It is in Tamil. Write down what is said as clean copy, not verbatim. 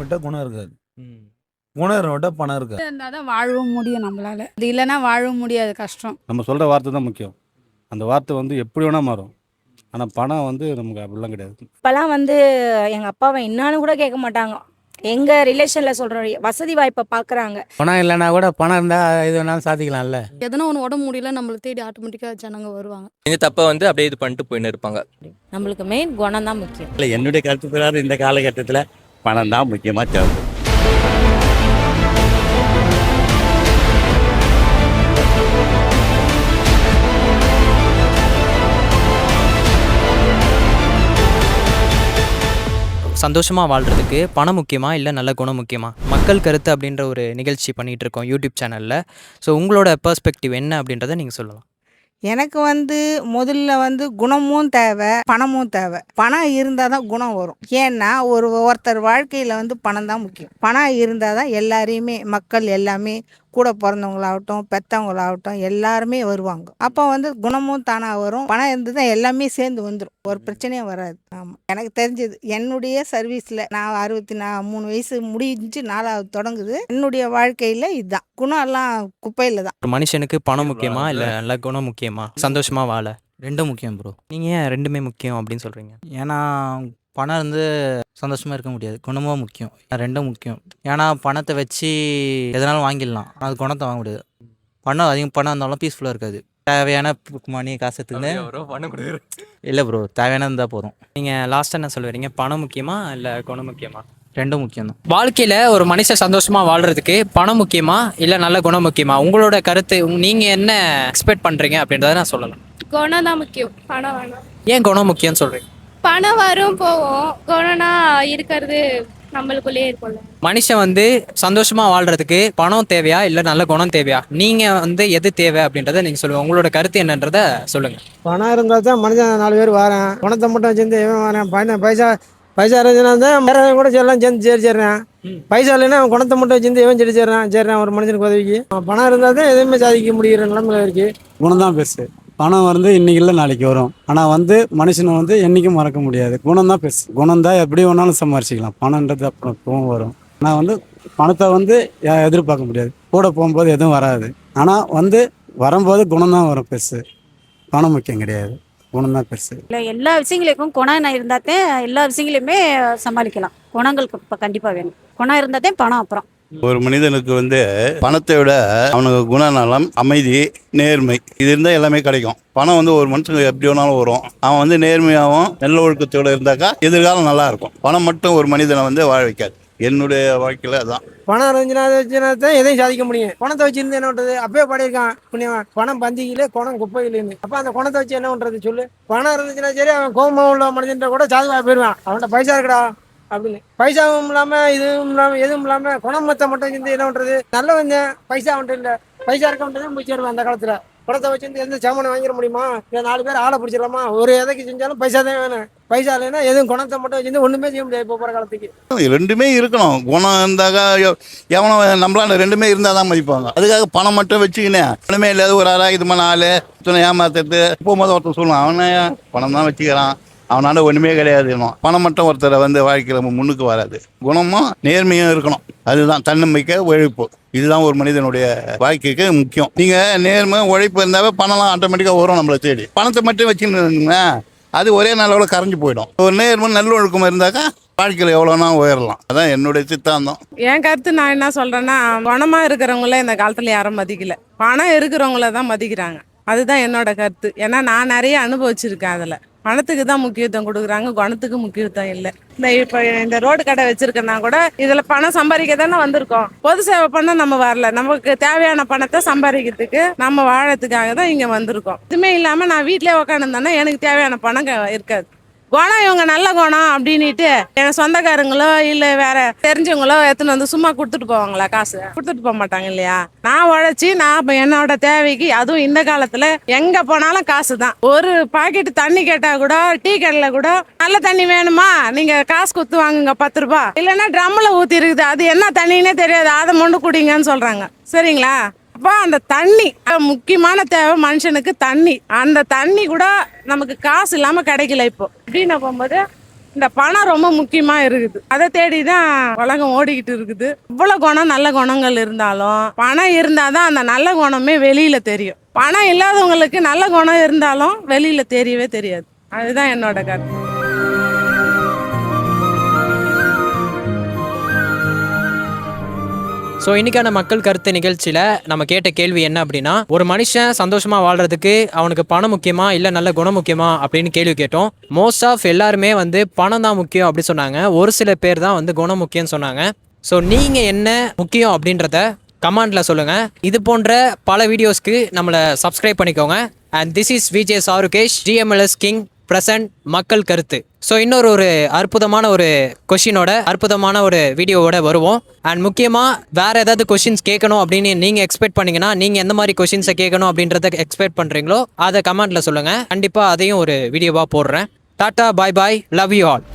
விட்ட குணம் இருக்காது. குணம் விட்ட பணம் இருக்காது. இருந்தால் தான் வாழவும் முடியும் நம்மளால. அது இல்லைன்னா வாழவும் முடியாது, கஷ்டம். நம்ம சொல்கிற வார்த்தை தான் முக்கியம். அந்த வார்த்தை வந்து எப்படி வேணால் மாறும். ஆனால் பணம் வந்து நமக்கு அப்படிலாம் கிடையாது. இப்போலாம் வந்து எங்கள் அப்பாவை என்னான்னு கூட கேட்க மாட்டாங்க. எங்கள் ரிலேஷனில் சொல்கிற வசதி வாய்ப்பை பார்க்குறாங்க. பணம் இல்லைன்னா கூட பணம் இருந்தால் எது வேணாலும் சாதிக்கலாம்ல. எதனா ஒன்று உடம்பு முடியல நம்மளை தேடி ஆட்டோமேட்டிக்காக ஜனங்க வருவாங்க. இந்த தப்பை வந்து அப்படியே இது பண்ணிட்டு போயின்னு இருப்பாங்க. நம்மளுக்கு மெயின் குணம் தான் முக்கியம். இல்லை, என்னுடைய கருத்து பிரகாரம் இந்த காலகட்டத்தில் பணம் தான் முக்கியமாக தேவை. சந்தோஷமாக வாழ்கிறதுக்கு பணம் முக்கியமா இல்லை நல்ல குணம் முக்கியமா? மக்கள் கருத்து அப்படின்ற ஒரு நிகழ்ச்சி பண்ணிகிட்டு இருக்கோம் யூடியூப் சேனலில். ஸோ உங்களோட பெர்ஸ்பெக்டிவ் என்ன அப்படின்றத நீங்கள் சொல்லலாம். எனக்கு முதல்ல குணமும் தேவை, பணமும் தேவை. பணம் இருந்தால் தான் குணம் வரும். ஏன்னா ஒருத்தர் வாழ்க்கையில் பணம் தான் முக்கியம். பணம் இருந்தால் தான் எல்லாரையுமே மக்கள் எல்லாமே கூட பிறந்தவங்களாகட்டும் பெற்றவங்களாகட்டும் எல்லாருமே வருவாங்க. அப்போ குணமும் தானாக வரும். பணம் இருந்து தான் எல்லாமே சேர்ந்து வந்துடும், ஒரு பிரச்சனையும் வராது. ஆமாம், எனக்கு தெரிஞ்சது என்னுடைய சர்வீஸில் நான் 63 வயசு முடிஞ்சு 4வது தொடங்குது. என்னுடைய வாழ்க்கையில் இதுதான். குணம் எல்லாம் குப்பையில் தான். ஒரு மனுஷனுக்கு பணம் முக்கியமா இல்லை நல்ல குணம் முக்கியமா சந்தோஷமாக வாழ? ரெண்டும் முக்கியம் ப்ரோ. நீங்கள் ஏன் ரெண்டுமே முக்கியம் அப்படின்னு சொல்கிறீங்க? ஏன்னா பணம் இருந்து சந்தோஷமாக இருக்க முடியாது, குணமும் முக்கியம். ரெண்டும் முக்கியம். ஏன்னா பணத்தை வச்சு எதனாலும் வாங்கிடலாம், அது குணத்தை வாங்க முடியாது. அதிகம் பணம் இருந்தாலும் பீஸ்ஃபுல்லாக இருக்காது. தேவையான மணி காசுத்துக்குன்னு இல்லை ப்ரோ, தேவையான இருந்தால் போதும். நீங்கள் லாஸ்ட்டாக என்ன சொல்லுவீங்க? பணம் முக்கியமா இல்லை குணம் முக்கியமா? ரெண்டும் முக்கியம் தான். வாழ்க்கையில் ஒரு மனுஷன் சந்தோஷமாக வாழ்கிறதுக்கு பணம் முக்கியமா இல்லை நல்ல குணம் முக்கியமா? உங்களோட கருத்து, நீங்கள் என்ன எக்ஸ்பெக்ட் பண்ணுறீங்க அப்படின்றத நான் சொல்லலாம். குணம் தான் முக்கியம், பணம் வேணாம். ஏன் குணம் முக்கியம்னு சொல்கிறீங்க? பணம் வரும் போவோம், குணம்னா இருக்கிறது நம்மளுக்குள்ளேயே இருக்கும்ல. மனுஷன் சந்தோஷமா வாழ்றதுக்கு பணம் தேவையா இல்லை நல்ல குணம் தேவையா? நீங்க எது தேவை அப்படின்றத நீங்க சொல்லுங்க. உங்களோட கருத்து என்னன்றத சொல்லுங்க. பணம் இருந்தால் தான் மனுஷன் 4 பேர் வரேன். பணத்தை மட்டும் வச்சிருந்து எவன் வரேன்? பைசா இருந்துச்சுன்னா தான் வேற கூட எல்லாம் சேர்ந்து சேர்றேன். பைசா இல்லைன்னா அவன் குணத்தை மட்டும் வச்சிருந்து எவன் சேர்றேன் ஒரு மனுஷனுக்கு உதவிக்கு. பணம் இருந்தால் தான் எதுவுமே சாதிக்க முடிகிற நிலைமையில இருக்கு. குணம் தான் பெருசு. பணம் இன்னைக்கு இல்லை நாளைக்கு வரும். ஆனால் மனுஷனை என்றைக்கும் மறக்க முடியாது. குணம் தான் பெருசு. குணம் தான் எப்படி வேணாலும் சம்பாரிச்சிக்கலாம். பணம்ன்றது அப்புறம் போகும் வரும். ஆனால் பணத்தை எதிர்பார்க்க முடியாது. கூட போகும்போது எதுவும் வராது. ஆனால் வரும்போது குணம் தான் வரும் பெருசு. பணம் முக்கியம் கிடையாது, குணம் தான் பெருசு. இல்லை, எல்லா விஷயங்களுக்கும் குணம் இருந்தால் எல்லா விஷயங்களையுமே சமாளிக்கலாம். குணங்களுக்கு இப்போ கண்டிப்பாக வேணும். குணம் இருந்தால் பணம். அப்புறம் ஒரு மனிதனுக்கு பணத்தை விட அவனுக்கு குணநலம், அமைதி, நேர்மை இது இருந்தால் எல்லாமே கிடைக்கும். பணம் ஒரு மனுஷனுக்கு எப்படி வேணாலும் வரும். அவன் நேர்மையாகவும் நல்ல ஒழுக்கத்தோடு இருந்தாக்கா எதிர்காலம் நல்லா இருக்கும். பணம் மட்டும் ஒரு மனிதனை வாழ வைக்காது. என்னுடைய வாழ்க்கையில் அதான். பணம் இருந்துச்சுன்னா தான் எதையும் சாதிக்க முடியும். பணத்தை வச்சிருந்து என்ன பண்றது? அப்பயே பாடியிருக்கான் புண்ணியவன், பணம் பந்தியிலே குணம் குப்பையிலேன்னு. அப்போ அந்த குணத்தை வச்சு என்ன பண்றது சொல்லு? பணம் இருந்துச்சுன்னா சரி, அவன் கோபமாக உள்ள மனிதன் கூட சாதுவாக போயிடுவான். அவன்கிட்ட பைசா இருக்குடா அப்படின்னு. பைசாவும் இல்லாமல் இதுவும் இல்லாமல் எதுவும் இல்லாமல் குணமத்தை மட்டும் இருந்து என்ன பண்ணுறது? நல்ல பைசா அவன்ட்டு இல்லை, பைசா இருக்கவன்ட்டு போய் சேருவேன். அந்த காலத்தில் குணத்தை வச்சுருந்து எந்த சாமானை வாங்கிட முடியுமா? இல்லை 4 பேர் ஆளை பிடிச்சிடலாமா? ஒரு எதைக்கு செஞ்சாலும் பைசா தான் வேணும். பைசா இல்லைன்னா எதுவும் குணத்தை மட்டும் வச்சுருந்து ஒன்றுமே செய்ய முடியாது இப்போ போகிற காலத்துக்கு. ரெண்டுமே இருக்கணும். குணம் இருந்தாக்கா எவனோ நம்மளால ரெண்டுமே இருந்தால் தான் மதிப்பாங்க. அதுக்காக பணம் மட்டும் வச்சுக்கினேன் ஒன்றுமே இல்லாத ஒரு அராயுதமான ஆள் ஏமாத்துறது போகும்போது ஒருத்தர் சொல்லுவான், அவனே பணம் தான் வச்சுக்கிறான், அவனால ஒன்றுமே கிடையாது. பணம் மட்டும் ஒருத்தரை வாழ்க்கையில் முன்னுக்கு வராது. குணமும் நேர்மையும் இருக்கணும். அதுதான் தன்னம்பிக்கை, உழைப்பு. இதுதான் ஒரு மனிதனுடைய வாழ்க்கைக்கு முக்கியம். நீங்கள் நேர்மை உழைப்பு இருந்தாவே பணம்லாம் ஆட்டோமேட்டிக்காக வரும் நம்மளை தேடி. பணத்தை மட்டும் வச்சுன்னு அது ஒரே நாளோட கரைஞ்சி போயிடும். ஒரு நேர்மை நல்ல ஒழுக்கம் இருந்தாக்கா வாழ்க்கையில் எவ்வளோனா உயரலாம். அதான் என்னுடைய சித்தாந்தம். என் கருத்து நான் என்ன சொல்கிறேன்னா, பணமாக இருக்கிறவங்கள இந்த காலத்தில் யாரும் மதிக்கல, பணம் இருக்கிறவங்கள தான் மதிக்கிறாங்க. அதுதான் என்னோட கருத்து. ஏன்னா நான் நிறைய அனுபவிச்சிருக்கேன். அதில் பணத்துக்கு தான் முக்கியத்துவம் கொடுக்குறாங்க, குணத்துக்கு முக்கியத்துவம் இல்லை. இப்போ இந்த ரோடு கடை வச்சிருக்கேன்னா கூட இதில் பணம் சம்பாதிக்க தானே வந்திருக்கோம். பொது சேவை பண்ண நம்ம வரல. நமக்கு தேவையான பணத்தை சம்பாதிக்கிறதுக்கு நம்ம வாழறதுக்காக தான் இங்கே வந்திருக்கோம். இதுவுமே இல்லாமல் நான் வீட்டிலே உட்காந்துருந்தேன்னா எனக்கு தேவையான பணம் இருக்காது. குணம் இவங்க நல்ல குணம் அப்படின்ட்டு என் சொந்தக்காரங்களோ இல்லை வேற தெரிஞ்சவங்களோ எடுத்துன்னு சும்மா கொடுத்துட்டு போவாங்களா? காசு கொடுத்துட்டு போக மாட்டாங்க இல்லையா? நான் உழைச்சி நான் என்னோட தேவைக்கு, அதுவும் இந்த காலத்துல எங்க போனாலும் காசு தான். ஒரு பாக்கெட் தண்ணி கேட்டா கூட, டீ கடையில கூட நல்ல தண்ணி வேணுமா, நீங்க காசு கொடுத்து வாங்குங்க 10 ரூபாய், இல்லைன்னா ட்ரம்ல ஊத்தி இருக்குது, அது என்ன தண்ணின்னே தெரியாது, அதை மொண்டு குடிங்கன்னு சொல்றாங்க. சரிங்களா? அப்போ அந்த தண்ணி முக்கியமான தேவை மனுஷனுக்கு. தண்ணி, அந்த தண்ணி கூட நமக்கு காசு இல்லாமல் கிடைக்கல. இப்போ அப்படின்னு போகும்போது இந்த பணம் ரொம்ப முக்கியமா இருக்குது. அதை தேடி தான் உலகம் ஓடிக்கிட்டு இருக்குது. இவ்வளவு குணம் நல்ல குணங்கள் இருந்தாலும் பணம் இருந்தாதான் அந்த நல்ல குணமே வெளியில தெரியும். பணம் இல்லாதவங்களுக்கு நல்ல குணம் இருந்தாலும் வெளியில தெரியவே தெரியாது. அதுதான் என்னோட கருத்து. ஸோ இன்றைக்கான மக்கள் கருத்து நிகழ்ச்சியில் நம்ம கேட்ட கேள்வி என்ன அப்படின்னா, ஒரு மனுஷன் சந்தோஷமாக வாழ்கிறதுக்கு அவனுக்கு பணம் முக்கியமா இல்லை நல்ல குணம் முக்கியமா அப்படின்னு கேள்வி கேட்டோம். மோஸ்ட் ஆஃப் எல்லாருமே வந்து பணம் தான் முக்கியம் அப்படி சொன்னாங்க. ஒரு சில பேர் தான் வந்து குணம் முக்கியம்னு சொன்னாங்க. ஸோ நீங்கள் என்ன முக்கியம் அப்படின்றத கமெண்ட்டில் சொல்லுங்கள். இது போன்ற பல வீடியோஸ்க்கு நம்மளை சப்ஸ்கிரைப் பண்ணிக்கோங்க. And this is VJ Charukesh, GMLS king present மக்கள் கருத்து. ஸோ இன்னொரு அற்புதமான ஒரு கொஷினோட அற்புதமான ஒரு வீடியோவோட வருவோம். அண்ட் முக்கியமாக வேறு ஏதாவது கொஷின்ஸ் கேட்கணும் அப்படின்னு நீங்கள் எக்ஸ்பெக்ட் பண்ணிங்கன்னா, நீங்கள் எந்த மாதிரி கொஷின்ஸை கேட்கணும் அப்படின்றத எக்ஸ்பெக்ட் பண்ணுறீங்களோ அதை கமெண்ட்டில் சொல்லுங்கள். கண்டிப்பாக அதையும் ஒரு வீடியோவாக போடுறேன். Tata, bye bye, love you all.